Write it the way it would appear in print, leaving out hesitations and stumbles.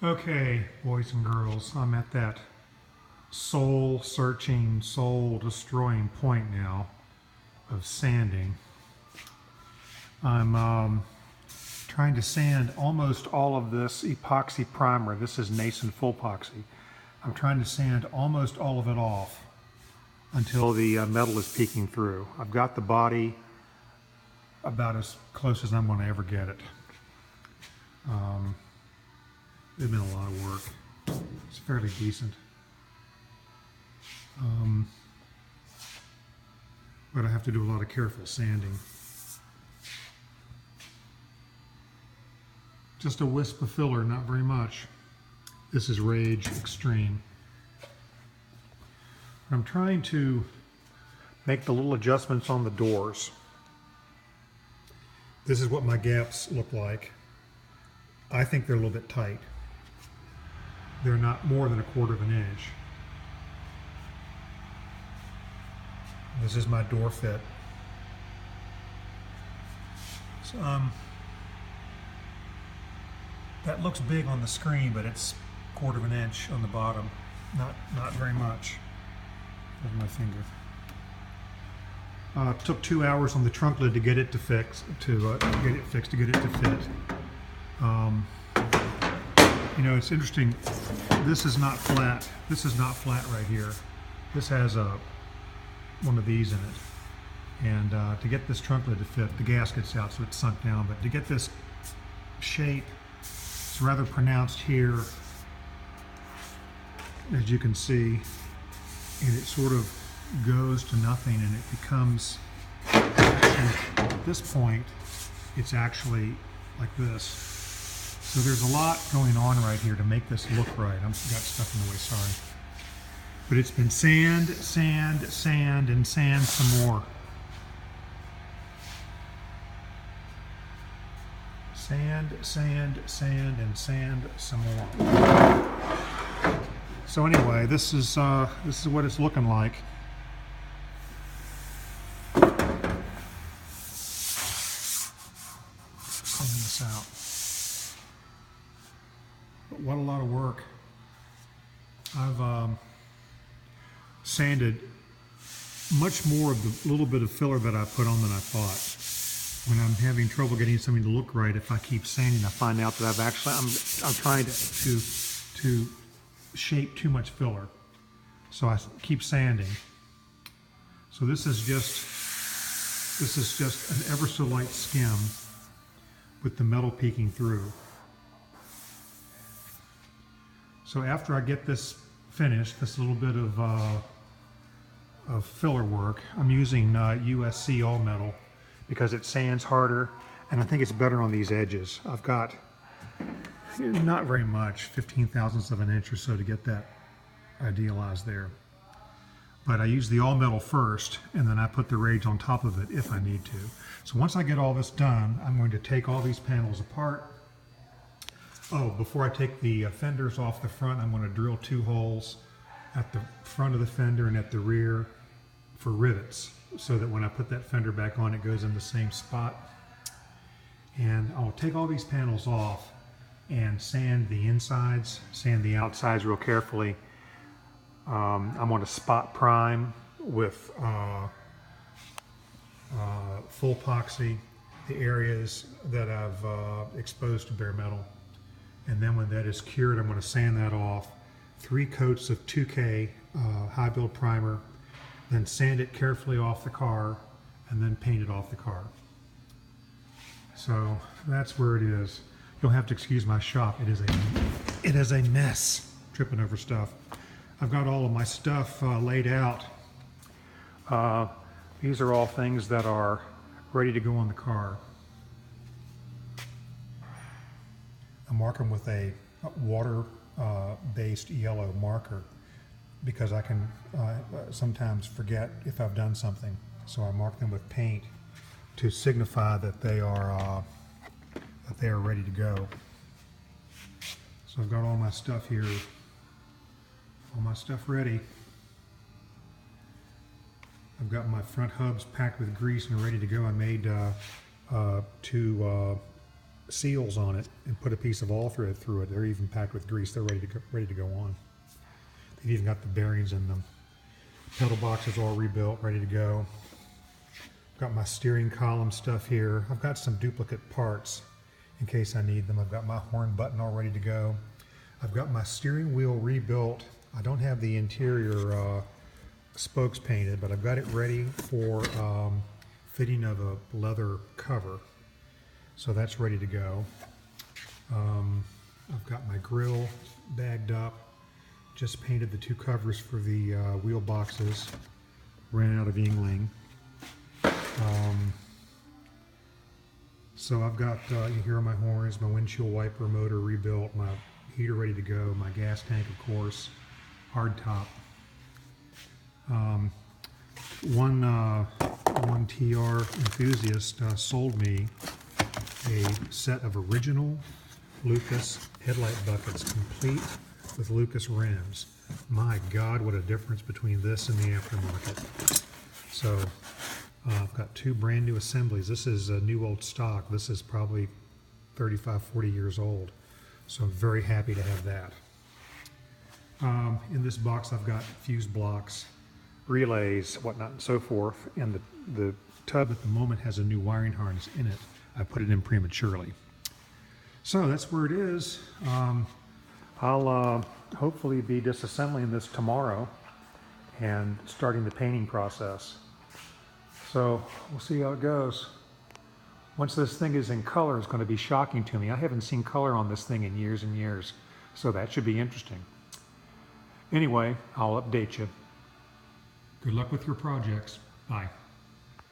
Okay, boys and girls, I'm at that soul-searching, soul-destroying point now of sanding. I'm trying to sand almost all of this epoxy primer. This is nascent full epoxy. I'm trying to sand almost all of it off until the metal is peeking through. I've got the body about as close as I'm going to ever get it. It's been a lot of work. It's fairly decent. But I have to do a lot of careful sanding. Just a wisp of filler, not very much. This is Rage Extreme. I'm trying to make the little adjustments on the doors. This is what my gaps look like. I think they're a little bit tight. They're not more than 1/4 of an inch. This is my door fit. So, that looks big on the screen, but it's 1/4 of an inch on the bottom. Not very much. There's my finger. Took 2 hours on the trunk lid to get it to fix, to get it to fit. You know, it's interesting. This is not flat. This is not flat right here. This has one of these in it. And to get this trunk lid to fit, the gasket's out, so it's sunk down. But to get this shape, it's rather pronounced here, as you can see, and it sort of goes to nothing, and it becomes, at this point, it's actually like this. So there's a lot going on right here to make this look right. I've got stuff in the way, sorry. But it's been sand, sand, sand, and sand some more. Sand, sand, sand, and sand some more. So anyway, this is what it's looking like. Sand this out. But what a lot of work. I've sanded much more of the little bit of filler that I put on than I thought. When I'm having trouble getting something to look right, if I keep sanding, I find out that I'm trying to shape too much filler. So I keep sanding. So this is just an ever so light skim with the metal peeking through. So after I get this finished, this little bit of filler work, I'm using USC all metal because it sands harder, and I think it's better on these edges. I've got not very much, 15 thousandths of an inch or so to get that idealized there. But I use the all metal first, and then I put the Rage on top of it if I need to. So once I get all this done, I'm going to take all these panels apart. Oh, before I take the fenders off the front, I'm going to drill 2 holes at the front of the fender and at the rear for rivets, so that when I put that fender back on, it goes in the same spot. And I'll take all these panels off and sand the insides, sand the outsides real carefully. I'm going to spot prime with full epoxy the areas that I've exposed to bare metal. And then when that is cured, I'm going to sand that off. 3 coats of 2K high build primer, then sand it carefully off the car, and then paint it off the car. So that's where it is. You'll have to excuse my shop. It is a mess, tripping over stuff. I've got all of my stuff laid out. These are all things that are ready to go on the car. I mark them with a water-based yellow marker because I can sometimes forget if I've done something. So I mark them with paint to signify that they are ready to go. So I've got all my stuff here, all my stuff ready. I've got my front hubs packed with grease and ready to go. I made 2 seals on it and put a piece of all thread through it. They're even packed with grease. They're ready to go on. They've even got the bearings in them. Pedal box is all rebuilt, ready to go. Got my steering column stuff here. I've got some duplicate parts in case I need them. I've got my horn button all ready to go. I've got my steering wheel rebuilt. I don't have the interior spokes painted, but I've got it ready for fitting of a leather cover. So that's ready to go. I've got my grill bagged up. Just painted the 2 covers for the wheel boxes. Ran out of Yingling. So I've got, here are my horns, my windshield wiper motor rebuilt, my heater ready to go, my gas tank, of course, hard top. One TR enthusiast sold me a set of original Lucas headlight buckets, complete with Lucas rims. My God, what a difference between this and the aftermarket. So I've got 2 brand new assemblies. This is a new old stock. This is probably 35, 40 years old. So I'm very happy to have that. In this box I've got fuse blocks, relays, whatnot, and so forth. And the tub at the moment has a new wiring harness in it. I put it in prematurely. So that's where it is. I'll hopefully be disassembling this tomorrow and starting the painting process. So we'll see how it goes. Once this thing is in color, it's going to be shocking to me. I haven't seen color on this thing in years and years, so that should be interesting. Anyway, I'll update you. Good luck with your projects. Bye.